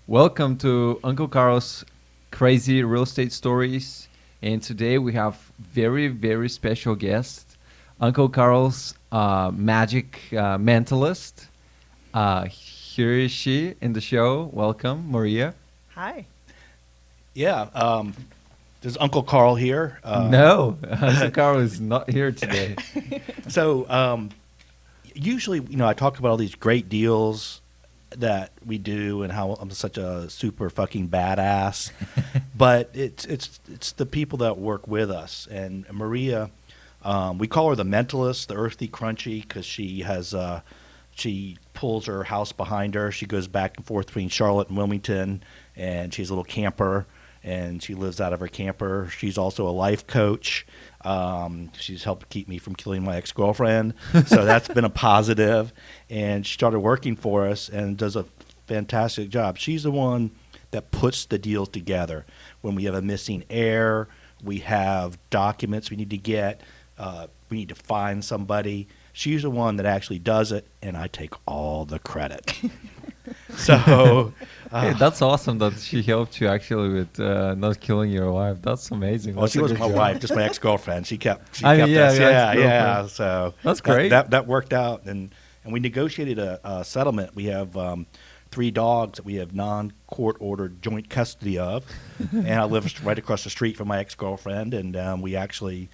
Welcome to Uncle Carl's Crazy Real Estate Stories. And today we have very, very special guest, Uncle Carl's magic mentalist. Here is she in the show. Welcome, Maria. Hi. Yeah, there's Uncle Karl here. No, Uncle Carl is not here today. So usually, I talk about all these great deals that we do and how I'm such a super fucking badass. But it's the people that work with us. And Maria, we call her the mentalist, the earthy crunchy, because she pulls her house behind her. She goes back and forth between Charlotte and Wilmington, and she's a little camper, and she lives out of her camper. She's also a life coach. She's helped keep me from killing my ex-girlfriend, so that's been a positive. And she started working for us and does a fantastic job. She's the one that puts the deals together. When we have a missing heir, we have documents we need to get, we need to find somebody. She's the one that actually does it, and I take all the credit. So Hey, that's awesome that she helped you actually with not killing your wife. That's amazing. Well, That's she a wasn't good my job. wife, just my ex-girlfriend. She kept I mean, us. yeah, Yeah. So That's great. That worked out, and we negotiated a settlement. We have 3 dogs that we have non-court ordered joint custody of, and I live right across the street from my ex-girlfriend, and we actually.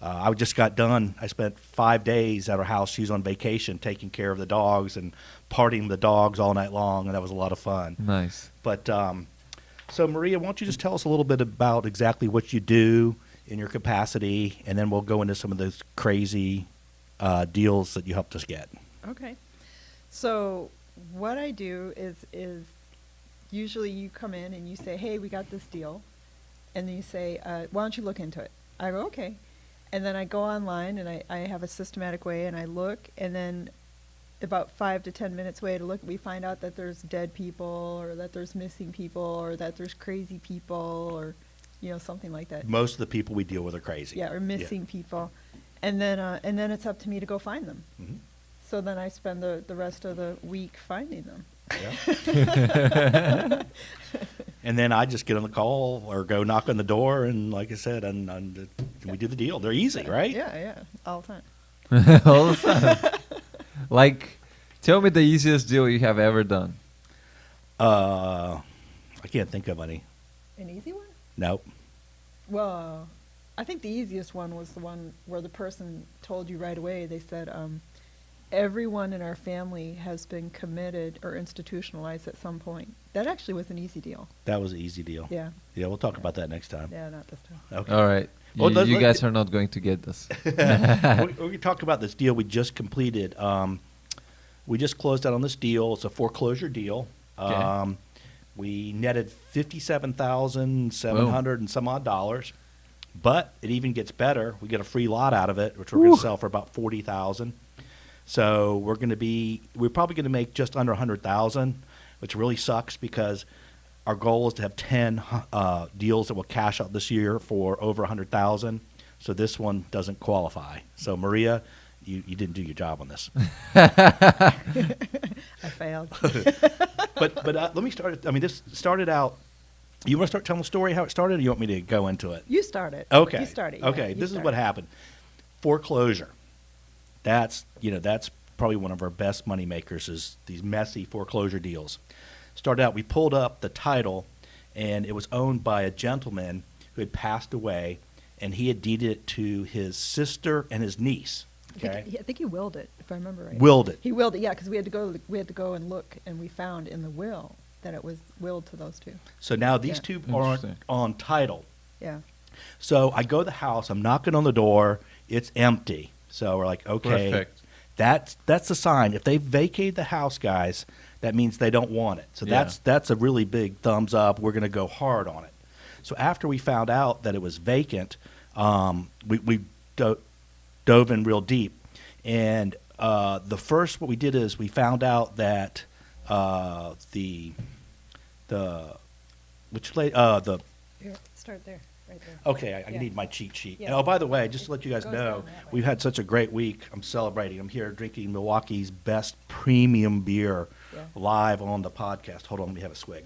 I just got done. I spent 5 days at her house. She's on vacation, taking care of the dogs and partying the dogs all night long, and that was a lot of fun. Nice. But so, Maria, why don't you just tell us a little bit about exactly what you do in your capacity, and then we'll go into some of those crazy deals that you helped us get. Okay. So what I do is usually you come in and you say, hey, we got this deal. And then you say, why don't you look into it? I go, okay. And then I go online and I have a systematic way and I look, and then about 5 to 10 minutes way to look, we find out that there's dead people, or that there's missing people, or that there's crazy people, or something like that. Most of the people we deal with are crazy. Yeah, or missing people, and then it's up to me to go find them. Mm-hmm. So then I spend the rest of the week finding them. Yeah. And then I just get on the call or go knock on the door, and like I said, and we do the deal. They're easy, right? Yeah, all the time. All the time. Like, tell me the easiest deal you have ever done. I can't think of any. An easy one? Nope. Well, I think the easiest one was the one where the person told you right away. They said, everyone in our family has been committed or institutionalized at some point. That actually was an easy deal. That was an easy deal. Yeah. Yeah, we'll talk about that next time. Yeah, not this time. Okay. All right. You guys are not going to get this. We talk about this deal we just completed. We just closed out on this deal. It's a foreclosure deal. Okay. We netted $57,700 and some odd dollars, but it even gets better. We get a free lot out of it, which we're going to sell for about $40,000. So we're probably going to make just under $100,000, which really sucks because our goal is to have 10 deals that will cash out this year for over $100,000. So this one doesn't qualify. So Maria, you didn't do your job on this. I failed. But let me start. I mean, this started out. You want to start telling the story how it started, or you want me to go into it? You started. Okay. You started. Okay. Yeah, This is what happened. Foreclosure. That's probably one of our best money makers is these messy foreclosure deals. Started out, we pulled up the title, and it was owned by a gentleman who had passed away, and he had deeded it to his sister and his niece. Okay. I think he willed it, if I remember right. Willed it. He willed it, yeah, because we had to go and look, and we found in the will that it was willed to those two. So now these Yeah. two are Interesting. on title. Yeah. So I go to the house. I'm knocking on the door. It's empty. So we're like, okay, Perfect. that's the sign. If they vacate the house, guys, that means they don't want it. So Yeah. that's a really big thumbs up. We're going to go hard on it. So after we found out that it was vacant, we dove in real deep. And what we did is we found out that Here, start there, right there. Okay, I Yeah. need my cheat sheet. Yeah. And, oh, by the way, just to let you guys Goes know, down that way. we've had such a great week. I'm celebrating. I'm here drinking Milwaukee's best premium beer Yeah. live on the podcast. Hold on, let me have a swig.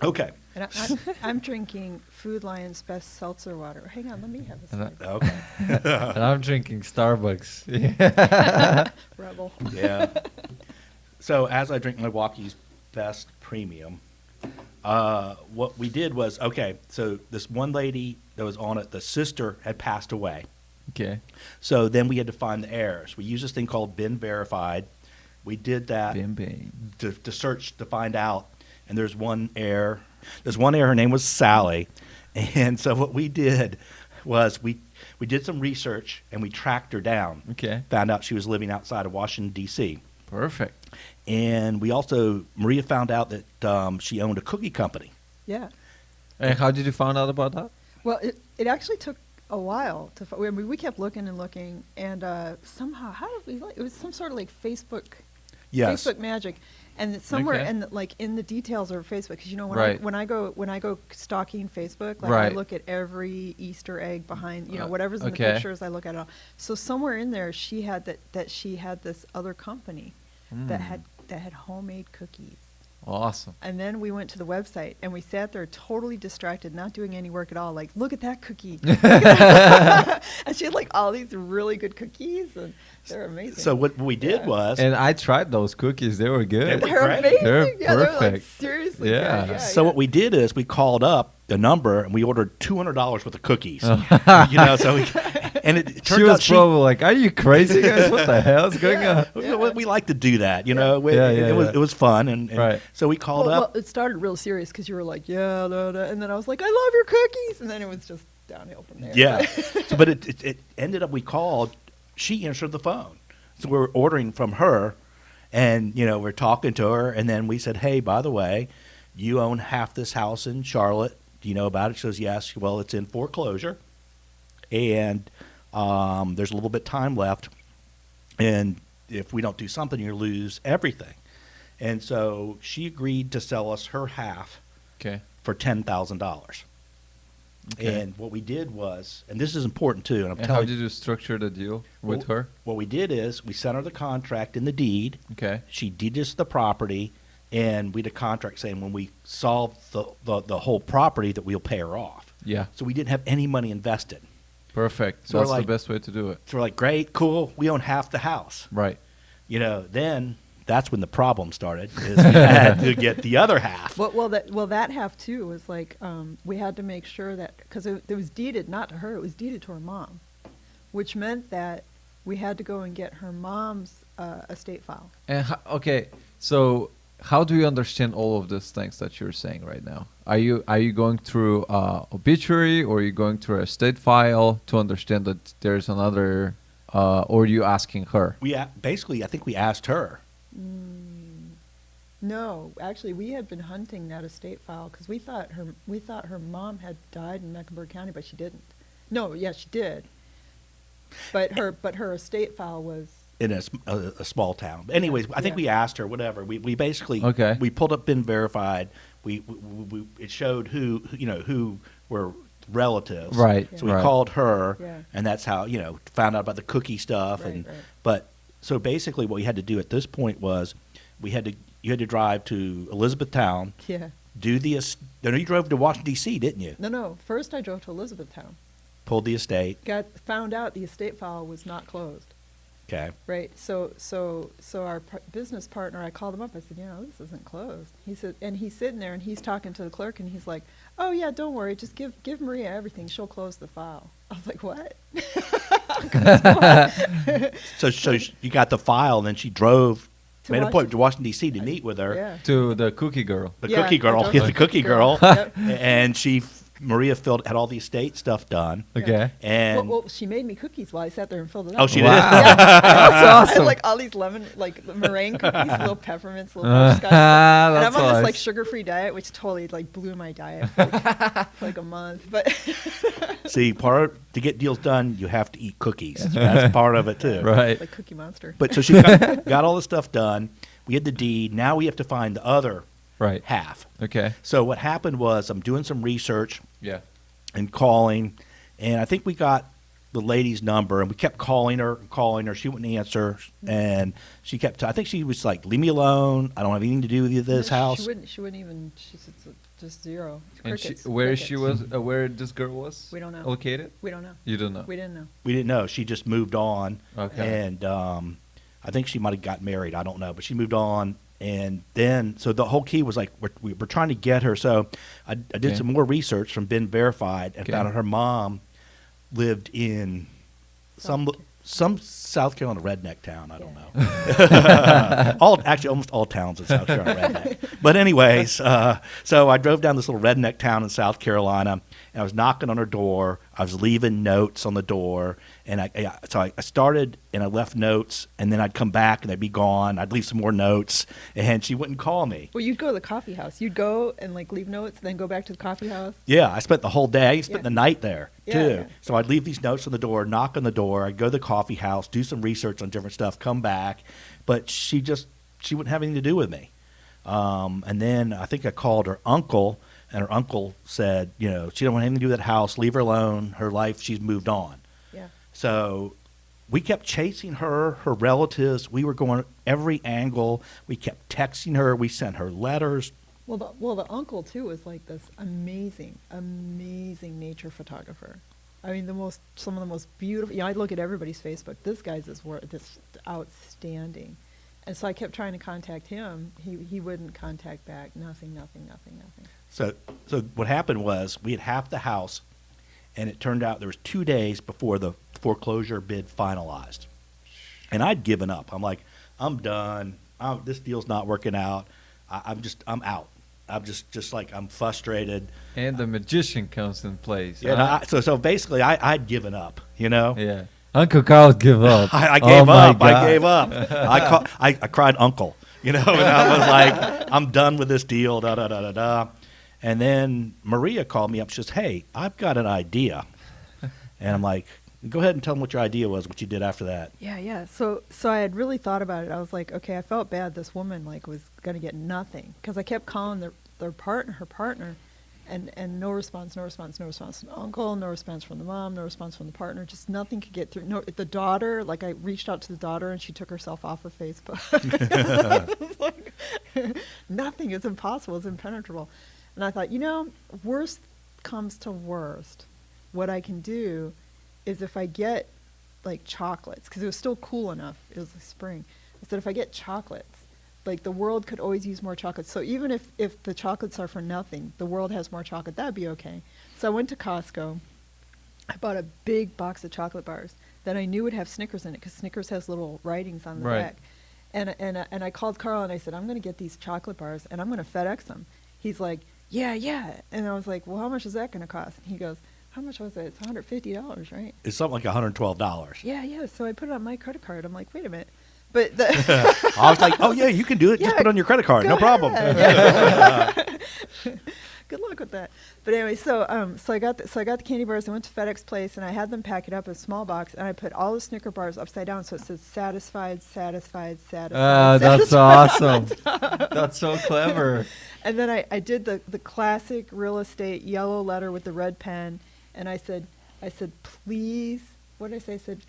Okay. And I'm drinking Food Lion's best seltzer water. Hang on, let me have And a sip. Okay. And I'm drinking Starbucks. Yeah. Rebel. Yeah. So as I drink Milwaukee's Best Premium, what we did was, okay, so this one lady that was on it, the sister had passed away. Okay. So then we had to find the heirs. We used this thing called Been Verified. We did that Bim bam. to search to find out. And there's one heir. There's one heir. Her name was Sally. And so what we did was we did some research and we tracked her down. Okay. Found out she was living outside of Washington, D.C. Perfect. And we also, Maria found out that she owned a cookie company. Yeah. And how did you find out about that? Well, it actually took a while to. I mean, we kept looking and looking, and somehow, how did we? It was some sort of like Facebook. Yes. Facebook magic, and it's somewhere Okay. in the details of Facebook, because you know Right. when I go stalking Facebook, like I Right. look at every Easter egg behind, you know, Uh, whatever's in okay. the pictures, I look at it all. So somewhere in there, she had that she had this other company that had homemade cookies. Awesome. And then we went to the website and we sat there totally distracted, not doing any work at all. Like, look at that cookie. And she had like all these really good cookies, and they're amazing. So what we did Yeah. was, And I tried those cookies. They were good. They were they're great. amazing. They're yeah, they're like perfect. seriously Yeah. good. Yeah. so yeah. what we did is we called up the number and we ordered $200 worth of cookies. Oh. You know, so and it She turned was out probably like, "Are you crazy, guys? What the hell is going Yeah. on?" we like to do that, you know. Yeah, It was fun, and Right. so we called Well, up. it started real serious because you were like, yeah, da, da, and then I was like, I love your cookies, and then it was just downhill from there. Yeah. So, but it ended up, we called, she answered the phone. So we were ordering from her, and, you know, we're talking to her, and then we said, hey, by the way, you own half this house in Charlotte. Do you know about it? She says, yes. Well, it's in foreclosure, and there's a little bit time left, and if we don't do something, you lose everything. And so she agreed to sell us her half Okay. for $10,000. Okay. And what we did was, and this is important too, and I'm And how telling did you structure the deal with Well, her? What we did is we sent her the contract and the deed. Okay. She deeded us the property, and we did a contract saying when we solve the whole property that we'll pay her off. Yeah. So we didn't have any money invested. Perfect. So we're That's like- the best way to do it. So we're like, great, cool, we own half the house. Right. You know, then that's when the problem started, is we had to get the other half. Well, that half too was like we had to make sure that, because it was deeded not to her, it was deeded to her mom, which meant that we had to go and get her mom's estate file. And okay, so how do you understand all of these things that you're saying right now? Are you going through obituary, or are you going through a state file to understand that there's another, or are you asking her? Basically, I think we asked her. No, actually, we had been hunting that estate file because we thought her mom had died in Mecklenburg County, but she didn't. No, yeah, she did. But her estate file was. In a small town. Anyways, I think Yeah. we asked her, whatever. We basically, Okay. we pulled up Been Verified. We it showed who were relatives. Right. So we right. called her, Yeah. and that's how, found out about the cookie stuff. Right, and right. But so basically what we had to do at this point was you had to drive to Elizabethtown, Yeah. do the no, you drove to Washington D.C., didn't you? No. First, I drove to Elizabethtown. Pulled the estate. Found out the estate file was not closed. Okay. Right. So our business partner, I called him up. I said, this isn't closed. He said, and he's sitting there and he's talking to the clerk and he's like, oh yeah, don't worry, just give Maria everything. She'll close the file. I was like, what? So you got the file, and then she drove, To made an Washington- appointment to Washington D.C. to meet with her. Yeah. To the cookie girl. The Yeah, cookie girl. I drove Yeah, to the cookie girl. Yep. And Maria had all the estate stuff done. Okay. And Well, she made me cookies while I sat there and filled it out. oh, she Wow. did. Yeah. That's I awesome. had like all these meringue cookies, little peppermints, little butterscotch. And I'm That's on this nice. like sugar-free diet, which totally like blew my diet for like a month. But See, to get deals done, you have to eat cookies. That's part of it too. Right. like Cookie Monster. But so she got all the stuff done. We had the deed. Now we have to find the other Right. half. Okay. So what happened was I'm doing some research Yeah. and calling, and I think we got the lady's number, and we kept calling her. She wouldn't answer, and she kept. I think she was like, "Leave me alone. I don't have anything to do with this No, house." She wouldn't even. She said just zero. And Crickets, where she crickets. was, where this girl was We don't know. located? We don't know. You don't know. We didn't know. We didn't know. She just moved on. Okay. And I think she might have got married. I don't know, but she moved on. And then, so the whole key was like, we're trying to get her. So I did Okay. some more research from Ben Verified and Okay. found out her mom lived in some South Carolina redneck town. I don't know. Almost all towns in South Carolina redneck. But anyways, so I drove down this little redneck town in South Carolina, and I was knocking on her door. I was leaving notes on the door, and I started and I left notes, and then I'd come back and they'd be gone. I'd leave some more notes, and she wouldn't call me. Well, you'd go to the coffee house. You'd go and like leave notes, then go back to the coffee house. Yeah, I spent the whole day. I spent Yeah. the night there Yeah, too. yeah. So I'd leave these notes on the door, knock on the door. I'd go to the coffee house, do some research on different stuff, come back, but she wouldn't have anything to do with me. And then I think I called her uncle, and her uncle said, she don't want anything to do with that house. Leave her alone. Her life, she's moved on. Yeah. So we kept chasing her relatives. We were going every angle. We kept texting her. We sent her letters. Well, the uncle too was like this amazing nature photographer. I mean, some of the most beautiful. I look at everybody's Facebook. This guy's this outstanding, and so I kept trying to contact him. He wouldn't contact back. Nothing. So what happened was we had half the house, and it turned out there was 2 days before the foreclosure bid finalized, and I'd given up. I'm like, I'm done. This deal's not working out. I'm out. I'm just like, I'm frustrated. And the magician comes in place. Yeah. So basically, I'd given up. Yeah. Uncle Karl give up. I Oh gave my up. I God. gave up. I cried uncle. And I was like, I'm done with this deal. Da da da da da. And then Maria called me up. She says, "Hey, I've got an idea." And I'm like, "Go ahead and tell them what your idea was. What you did after that." Yeah. So I had really thought about it. I was like, okay, I felt bad. This woman was gonna get nothing because I kept calling her partner, and no response. Uncle, no response from the mom, no response from the partner. Just nothing could get through. No, the daughter. Like I reached out to the daughter, and she took herself off of Facebook. It's like, nothing. It's impossible. It's impenetrable. And I thought, worst comes to worst, what I can do is if I get like chocolates, because it was still cool enough, it was the spring. I said, if I get chocolates, like the world could always use more chocolates. So even if the chocolates are for nothing, the world has more chocolate, that'd be okay. So I went to Costco. I bought a big box of chocolate bars that I knew would have Snickers in it, because Snickers has little writings on the Right. back. And I called Karl and I said, I'm going to get these chocolate bars and I'm going to FedEx them. He's like, yeah. And I was like, well, how much is that going to cost? And he goes, how much was it? It's $150, right? It's something like $112. Yeah. So I put it on my credit card. I'm like, wait a minute. But I was like, "Oh yeah, you can do it. Just Yeah, put it on your credit card. go No problem." ahead. Good luck with that. But anyway, so I got the candy bars. I went to FedEx Place and I had them pack it up in a small box, and I put all the Snicker bars upside down, so it says satisfied. That's awesome. That's so clever. And then I did the classic real estate yellow letter with the red pen, and I said, please, what did I say? I said,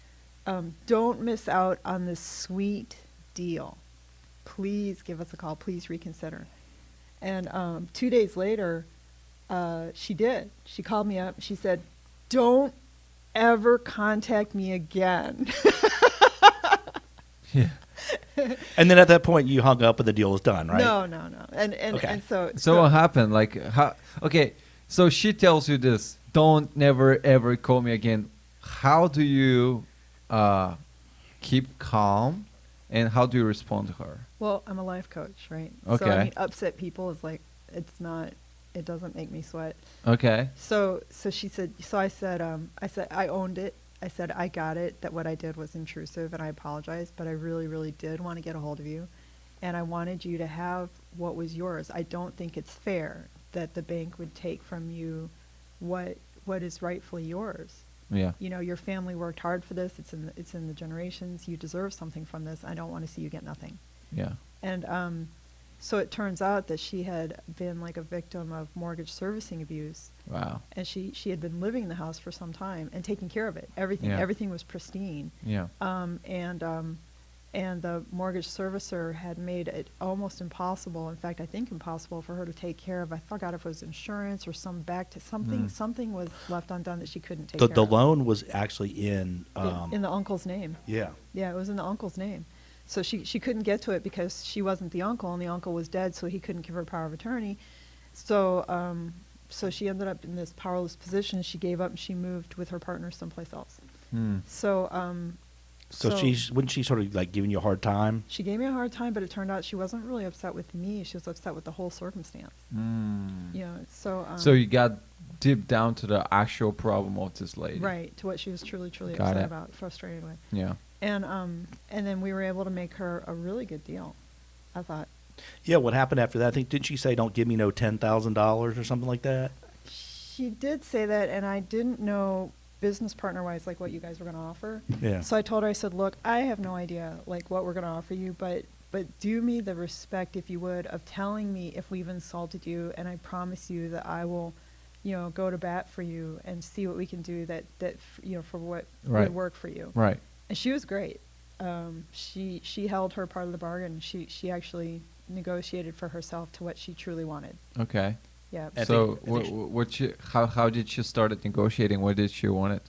don't miss out on this sweet deal. Please give us a call. Please reconsider. And 2 days later, she did. She called me up. She said, don't ever contact me again. Yeah. And then at that point, you hung up and the deal was done, right? No. And Okay. So what happened? Like, how? Okay, so she tells you this: don't never ever call me again. How do you keep calm, and how do you respond to her? Well, I'm a life coach, right? Okay. So I mean, upset people is like, it doesn't make me sweat. Okay. So she said, I said, I owned it. I said, I got it, that what I did was intrusive, and I apologize, but I really, really did want to get a hold of you, and I wanted you to have what was yours. I don't think it's fair that the bank would take from you what is rightfully yours. Yeah. Your family worked hard for this. It's in the generations. You deserve something from this. I don't want to see you get nothing. Yeah. And so it turns out that she had been like a victim of mortgage servicing abuse. Wow. And she had been living in the house for some time and taking care of it. Everything Yeah. everything was pristine. Yeah. And the mortgage servicer had made it almost impossible. In fact, I think impossible for her to take care of. I forgot if it was insurance or something. Something was left undone that she couldn't take care The of. loan was actually in In the uncle's name. yeah. Yeah, it was in the uncle's name. So she couldn't get to it because she wasn't the uncle, and the uncle was dead, so he couldn't give her power of attorney. So so she ended up in this powerless position. She gave up and she moved with her partner someplace else. Hmm. So So wasn't she sort of like giving you a hard time? she gave me a hard time, but it turned out she wasn't really upset with me. She was upset with the whole circumstance. Mm. You know, so So you got deep down to the actual problem of this lady. right to what she was truly Got upset it. about, frustrated with. Yeah. And then we were able to make her a really good deal, I thought. Yeah. What happened after that? I think didn't she say don't give me no $10,000 or something like that? She did say that, and I didn't know business partner wise like what you guys were going to offer. Yeah. So I told her, I said, look, I have no idea like what we're going to offer you, but do me the respect, if you would, of telling me if we've insulted you, and I promise you that I will, you know, go to bat for you and see what we can do that you know, for what Right. would work for you. Right. And she was great. She held her part of the bargain. She actually negotiated for herself to what she truly wanted. Okay. Yeah. I So think how did she start negotiating? What did she want it?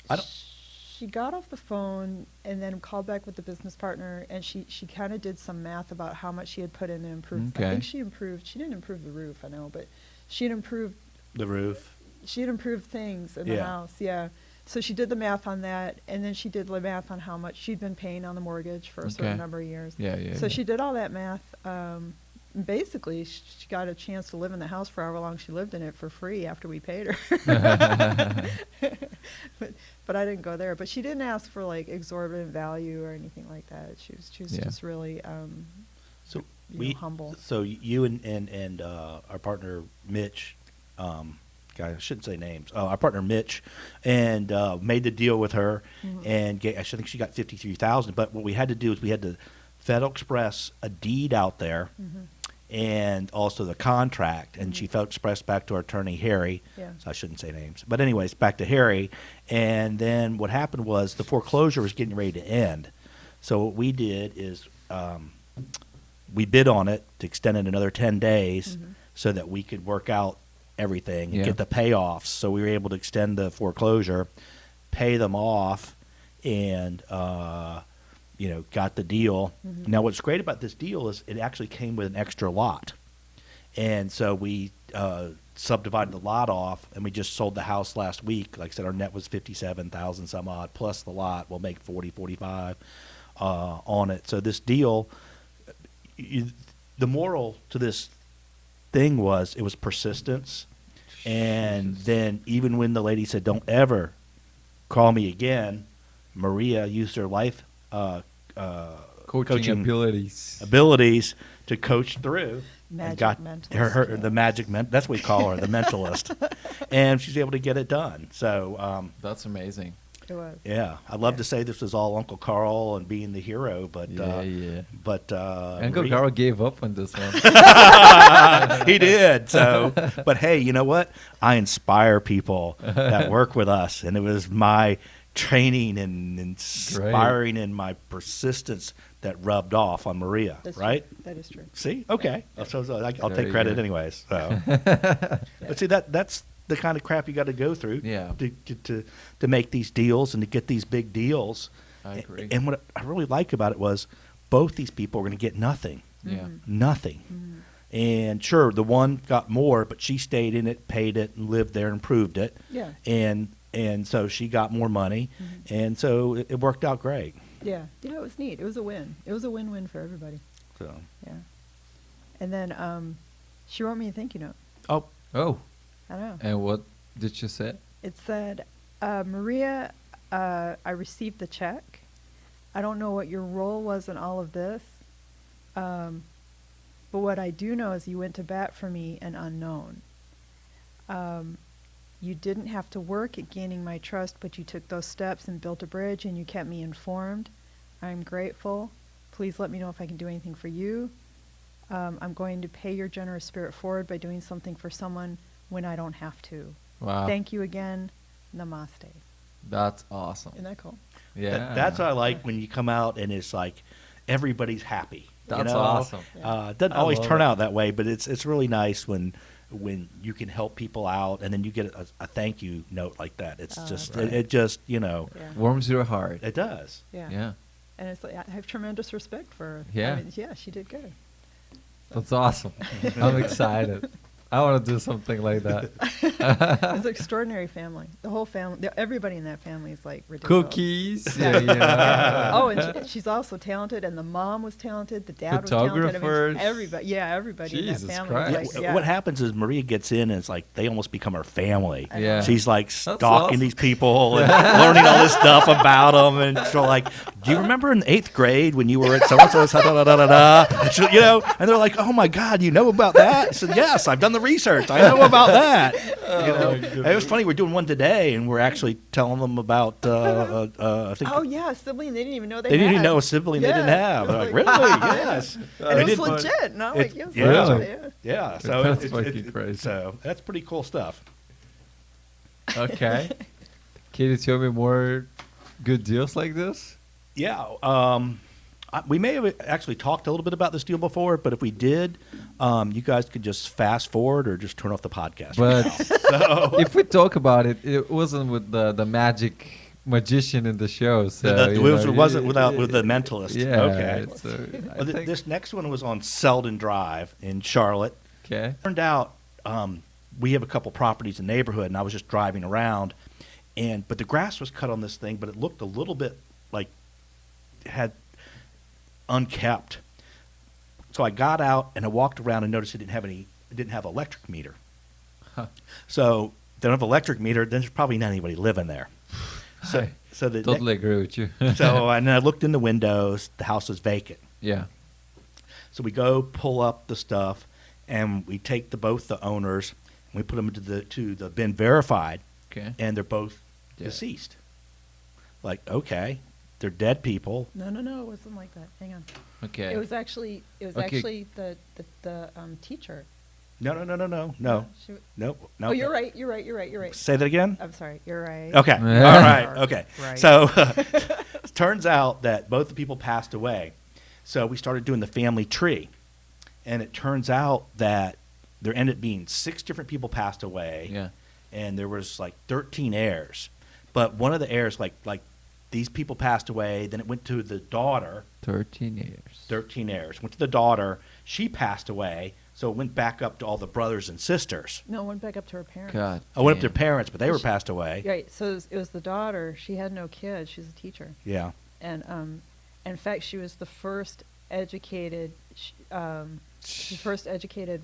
I don't. She got off the phone and then called back with the business partner, and she kind of did some math about how much she had put in to improve. I Okay. think she didn't improve the roof, I know, but she had improved The roof. things in the Yeah. house. Yeah. So she did the math on that, and then she did the math on how much she'd been paying on the mortgage for a Okay. certain number of years. Yeah. Yeah. So yeah. she did all that math. Basically, she got a chance to live in the house for however long she lived in it for free after we paid her. But I didn't go there. But she didn't ask for like exorbitant value or anything like that. She was Yeah. just really So you know, humble. So you and our partner Mitch, guy, I shouldn't say names. Our partner Mitch, and made the deal with her, and I think she got $53,000. But what we had to do is we had to Federal Express a deed out there, and also the contract. And she Federal Express back to our attorney Harry. Yeah. So I shouldn't say names, but anyways, back to Harry. And then what happened was the foreclosure was getting ready to end. So what we did is we bid on it to extend it another 10 days so that we could work out everything and Yeah. get the payoffs. So we were able to extend the foreclosure, pay them off, and you know, got the deal. Now what's great about this deal is it actually came with an extra lot. And so we subdivided the lot off, and we just sold the house last week. Like I said, our net was 57,000 some odd, plus the lot. We'll make 45 on it. So this deal, the moral to this thing was it was persistence. And then even when the lady said, don't ever call me again, Maria used her life Coaching abilities to coach through. And Magic got mentalist, the magic that's what we call her, the mentalist. And she's able to get it done. So That's amazing. It was. yeah, I'd love Yeah. to say this was all Uncle Carl and being the hero, but Yeah. but Uncle Maria- Karl gave up on this one. he did. So, but hey, you know what? I inspire people that work with us, and it was my training and inspiring and my persistence that rubbed off on Maria. That's right? True. That is true. See, okay, so I'll Very take credit good. anyways. So, but see that's the kind of crap you got to go through Yeah. to make these deals and to get these big deals. I agree. And what I really like about it was both these people were going to get nothing. Yeah. Nothing. And sure, the one got more, but she stayed in it, paid it, and lived there and proved it. Yeah. And so she got more money, and so it worked out great. Yeah. Yeah, it was neat. It was a win. It was a win-win for everybody. So Yeah. And then she wrote me a thank you note. Oh, I know. and what did she say? It said, Maria, I received the check. I don't know what your role was in all of this. But what I do know is you went to bat for me an unknown. You didn't have to work at gaining my trust, but you took those steps and built a bridge, and you kept me informed. I'm grateful. Please let me know if I can do anything for you. I'm going to pay your generous spirit forward by doing something for someone when I don't have to. Wow. Thank you again. Namaste. That's awesome. Isn't that cool? Yeah. That's what I like when you come out and it's like everybody's happy. That's you know? awesome. It doesn't I always love turn it. out that way, but it's really nice when you can help people out and then you get a thank you note like that. It's just right. it just Yeah. Warms your heart. it does. Yeah. Yeah. And it's like, I have tremendous respect for her. Yeah. I mean, yeah, she did good. That's awesome. I'm excited. I want to do something like that. It's an extraordinary family. The whole family, everybody in that family is like ridiculous. Cookies. Yeah. Oh, and she's also talented, and the mom was talented, the dad was talented. I Photographers. mean, everybody in Jesus that family. Christ. Was like, yeah. What happens is Maria gets in and it's like they almost become her family. I know. Yeah. She's like That's stalking awesome. these people and learning all this stuff about them. And she's like, do you remember in 8th grade when you were at so-and-so, you know? And they're like, oh, my God, you know about that? I said, yes, I've done the research. I know about that. You know? And it was funny. We're doing one today, and we're actually telling them about, I think Oh, yeah, a sibling they didn't even know they didn't even know a sibling they didn't Yeah, have. it They're was like, like- really? Yes. And it We was did- legit. And I'm it- like, yes, yeah. Really? yeah. Yeah, so That's fucking crazy. So that's pretty cool stuff. Okay. Can you tell me more good deals like this? Yeah, we may have actually talked a little bit about this deal before, but if we did, you guys could just fast forward or just turn off the podcast. But So if we talk about it, it wasn't with the magician in the show. So it you wasn't know, with the mentalist. Yeah. Okay. So I Well, think- this next one was on Selden Drive in Charlotte. okay. Turned out we have a couple properties in the neighborhood, and I was just driving around, but the grass was cut on this thing, but it looked a little bit like it had unkept. So I got out and I walked around and noticed it didn't have electric meter. Huh. So they don't have electric meter, then there's probably not anybody living there. So I so the totally agree with you. so and then I looked in the windows, the house was vacant. Yeah. So we go pull up the stuff, and we take both the owners, and we put them to the been verified, Okay. and they're both Yeah. deceased. Like, okay, they're dead people. No, it wasn't like that. Hang on. Okay. It was actually Okay. the teacher. No. She- Nope. Oh, you're right. You're right. Say that again. I'm sorry. You're right. Okay. Yeah. All right. Okay. Right. So it turns out that both the people passed away. So we started doing the family tree. And it turns out that there ended up being 6 different people passed away. Yeah. And there was like 13 heirs. But one of the heirs, like these people passed away. Then it went to the daughter. 13 years. 13 heirs. Went to the daughter. She passed away. So it went back up to all the brothers and sisters. No, it went back up to her parents. God. I went up to damn. their parents, but they were passed away. Right. So it was the daughter. She had no kids. She's a teacher. Yeah. And in fact, she was the first educated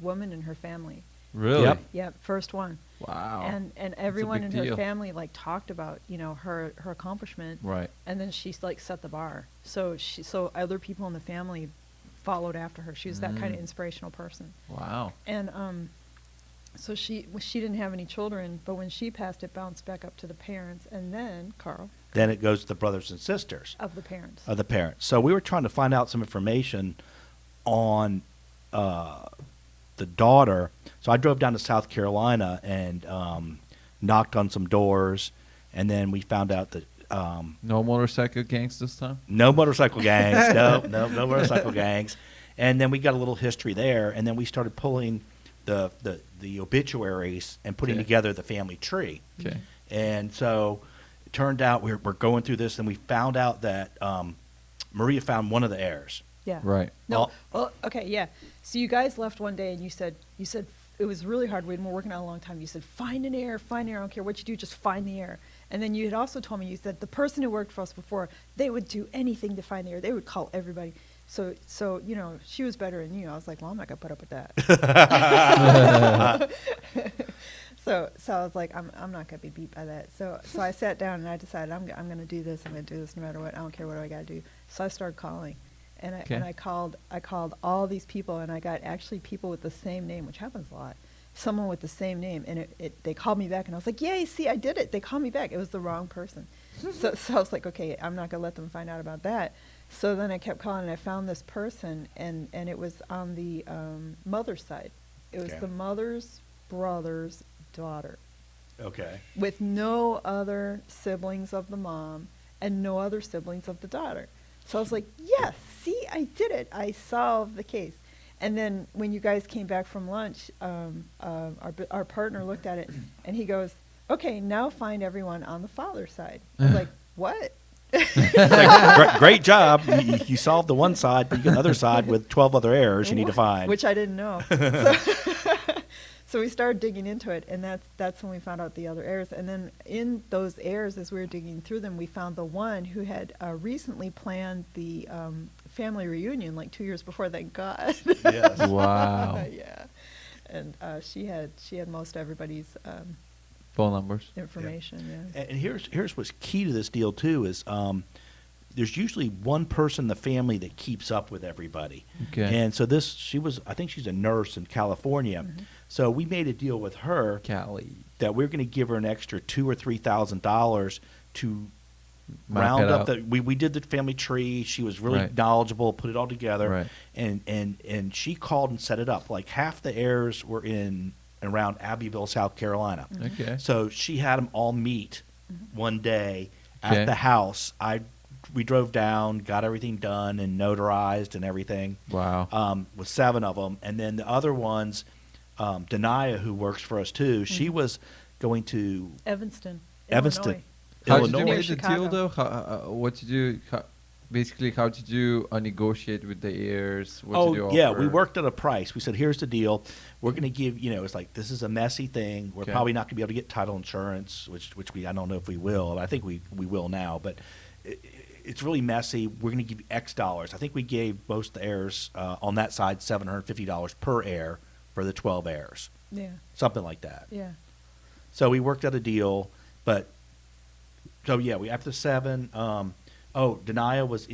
woman in her family. Really? Yep. Yeah, first one. Wow. And everyone in big her deal. family like talked about her accomplishment. Right. And then she like set the bar. So other people in the family followed after her. She was that kind of inspirational person. Wow. And so she didn't have any children, but when she passed, it bounced back up to the parents, and then Karl Then it goes to the brothers and sisters of the parents. of the parents. So we were trying to find out some information on the daughter. So I drove down to South Carolina and knocked on some doors, and then we found out that No motorcycle gangs this time? no motorcycle gangs, no motorcycle gangs. And then we got a little history there, and then we started pulling the obituaries and putting Okay. together the family tree. Okay. And so it turned out we're going through this, and we found out that Maria found one of the heirs. Yeah. Right. No. Well- Well, okay, yeah. So you guys left one day, and you said it was really hard. We'd been working on it a long time. You said find an heir. I don't care what you do, just find the heir. And then you had also told me, you said the person who worked for us before, they would do anything to find the heir. They would call everybody. So she was better than you. I was like, well, I'm not gonna put up with that. So I was like, I'm not gonna be beat by that. So I sat down and I decided I'm gonna do this. I'm gonna do this no matter what. I don't care what I gotta do. So I started calling, and I called all these people, and I got actually people with the same name, which happens a lot. Someone with the same name, and they called me back, and I was like, yay, see, I did it. They called me back. It was the wrong person. So I was like, okay, I'm not gonna let them find out about that. So then I kept calling, and I found this person, and it was on the mother's side. It was Okay. the mother's brother's daughter, Okay. with no other siblings of the mom and no other siblings of the daughter. So I was like, yes, see, I did it. I solved the case. And then when you guys came back from lunch, our partner looked at it, and he goes, okay, now find everyone on the father's side. I was like, what? It's like, great job. You solved the one side, but you got the other side with 12 other errors you need to find. Which I didn't know. So we started digging into it, and that's when we found out the other errors. And then in those errors, as we were digging through them, we found the one who had recently planned the family reunion, like 2 years before. Thank God. Yes. Wow. Yeah, and she had most everybody's Phone numbers. information. Yeah. And here's what's key to this deal too is there's usually one person in the family that keeps up with everybody. Okay. And so I think she's a nurse in California. Mhm. So we made a deal with her Cali. that we're going to give her an extra $2,000 or $3,000 to Map round it up out. we did the family tree. She was really Right. knowledgeable, put it all together. Right. And she called and set it up. Like half the heirs were in around Abbeville, South Carolina. Okay. So she had them all meet one day Okay. at the house. We drove down, got everything done and notarized and everything. Wow. With 7 of them, and then the other ones, Denia, who works for us too, she was going to Evanston. Evanston, Illinois. How did you Illinois. Near make the deal Chicago. though? What did you basically? How did you negotiate with the heirs? What did you Oh, yeah, offer? we worked at a price. We said, here's the deal. We're going to give, it's like, this is a messy thing. We're Okay. probably not going to be able to get title insurance, which I don't know if we will. I think we will now, but it's really messy. We're going to give you X dollars. I think we gave most of the heirs on that side $750 per heir for the 12 heirs, Yeah. something like that. Yeah. So we worked out a deal, but we after 7. Denia was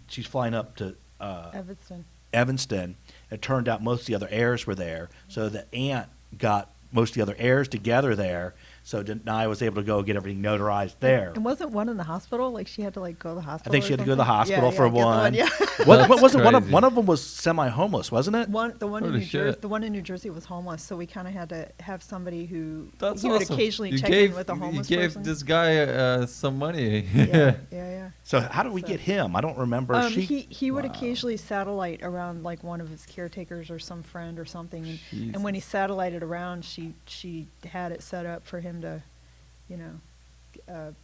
she's flying up to Evanston. Evanston. It turned out most of the other heirs were there, so the aunt got most of the other heirs together there. So Denia was able to go get everything notarized there. And wasn't one in the hospital? Like she had to go to the I hospital. think or she had to go to the something? hospital Yeah, for get the one. Yeah. What That's was it? crazy. One of them was semi-homeless, wasn't it? The one in Holy New Jersey. shit. The one in New Jersey was homeless, so we kind of had to have somebody who That's he would awesome. occasionally You check gave, in with a homeless You gave person. this guy some money. Yeah. So how did we So- get him? I don't remember. He would Wow. occasionally satellite around like one of his caretakers or some friend or something, and when he Jesus. satellited around, she had it set up for him to,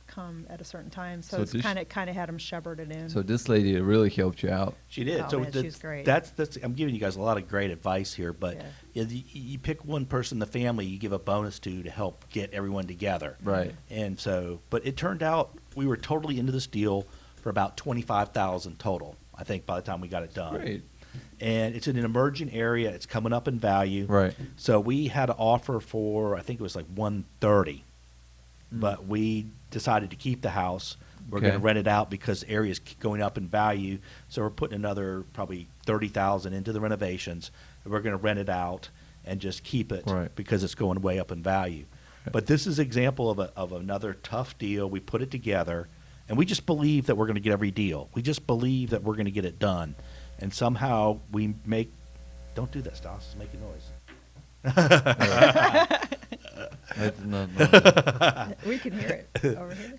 come at a certain time. So, So it's this- kind of had him shepherded in. So this lady really helped you out. She did. Oh, so man, she's great. That's I'm giving you guys a lot of great advice here, but Yeah. you pick one person in the family you give a bonus to help get everyone together. Right. And so, but it turned out we were totally into this deal for about $25,000 total. I think by the time we got it done. Great. And it's in an emerging area. It's coming up in value. Right. So we had an offer for I think it was like 130, but we decided to keep the house. We're Okay. going to rent it out because the area's going up in value. So we're putting another probably $30,000 into the renovations. And we're going to rent it out and just keep it Right. because it's going way up in value. Okay. But this is an example of another tough deal. We put it together, and we just believe that we're going to get every deal. We just believe that we're going to get it done. And somehow we make – don't do that, Stas. It's making noise. I did not know. We can hear it over here.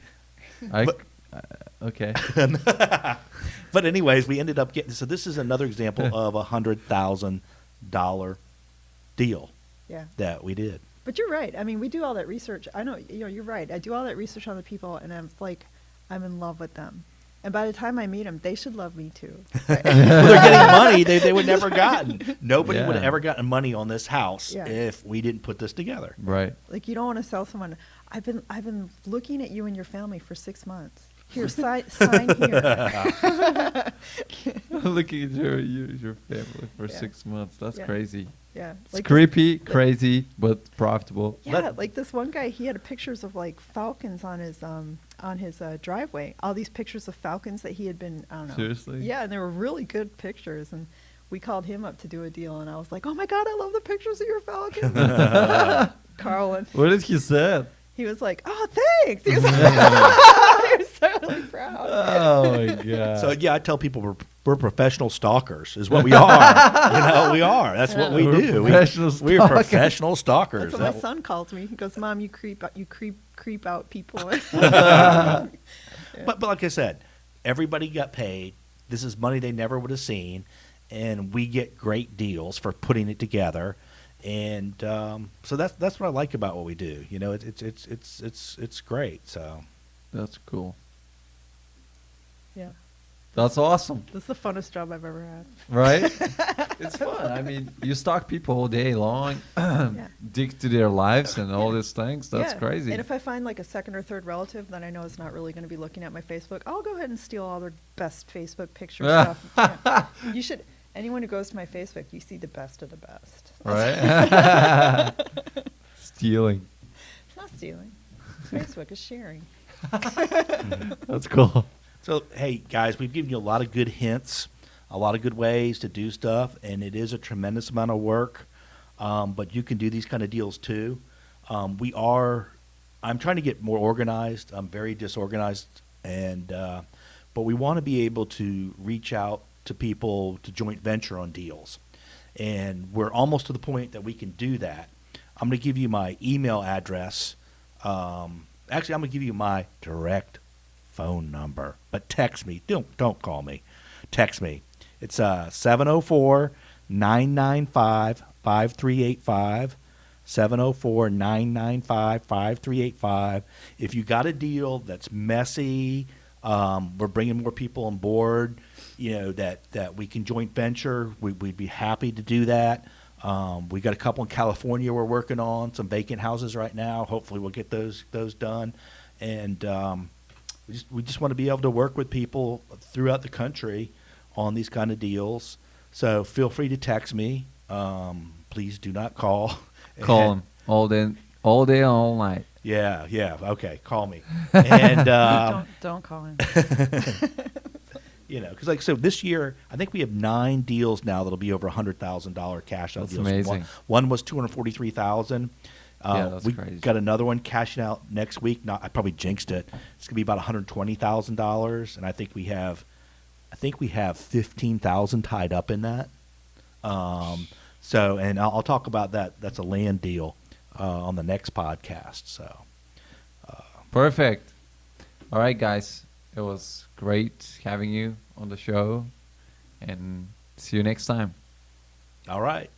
But- Okay. But anyways, we ended up getting – so this is another example of a $100,000 deal Yeah. that we did. But you're right. I mean, we do all that research. I know, you're right. I do all that research on the people, and I'm like, I'm in love with them. And by the time I meet them, they should love me too. Well, they're getting money they would never gotten. Nobody would have Yeah. ever gotten money on this house Yeah. if we didn't put this together. Right. Like, you don't want to sell someone. I've been looking at you and your family for 6 months. Here, sign here. Looking at your family for Yeah. 6 months. That's Yeah. crazy. Yeah. It's Like creepy, crazy, but profitable. Yeah, like this one guy, he had pictures of like falcons on his driveway. All these pictures of falcons that he had been, I don't know. Seriously? Yeah, and they were really good pictures. And we called him up to do a deal, and I was like, "Oh my God, I love the pictures of your falcons." Karl, and What did he say? he was like, "Oh, thanks." He was, he was so really proud. Oh my god. So yeah, I tell people we're professional stalkers, is what we are. We are. That's what we We're do. professional We're stalkers. professional stalkers. That's what my son calls me. He goes, "Mom, you creep out people." But like I said, everybody got paid. This is money they never would have seen, and we get great deals for putting it together. And so that's what I like about what we do. It's great. So That's cool. Yeah, That's awesome. this is the funnest job I've ever had. Right? It's fun. I mean, you stalk people all day long, Yeah. dig to their lives and all these things. That's Yeah. crazy. And if I find like a second or third relative that I know is not really going to be looking at my Facebook, I'll go ahead and steal all their best Facebook picture stuff. Yeah. You should. Anyone who goes to my Facebook, you see the best of the best. Right? Stealing. It's not stealing. Facebook is sharing. That's cool. So, hey, guys, we've given you a lot of good hints, a lot of good ways to do stuff, and it is a tremendous amount of work, but you can do these kind of deals too. I'm trying to get more organized. I'm very disorganized, but we want to be able to reach out to people to joint venture on deals. And we're almost to the point that we can do that. I'm going to give you my email address. Actually, I'm going to give you my direct phone number, but text me. Don't call me. Text me. It's 704-995-5385. 704-995-5385. If you got a deal that's messy, we're bringing more people on board, that we can joint venture, we'd be happy to do that. We got a couple in California we're working on, some vacant houses right now. Hopefully we'll get those done. And we just want to be able to work with people throughout the country on these kind of deals. So feel free to text me. Please do not call. Call him all day, all night. Yeah. Okay, call me. And Don't call him. because like so this year, I think we have 9 deals now that'll be over $100,000 cash out That's deals. amazing. One was $243,000. Yeah, that's we crazy. got another one cashing out next week. I probably jinxed it. It's gonna be about $120,000, and I think we have 15,000 tied up in that. So, and I'll talk about that. That's a land deal on the next podcast. So, Perfect. All right, guys. It was great having you on the show, and see you next time. all right.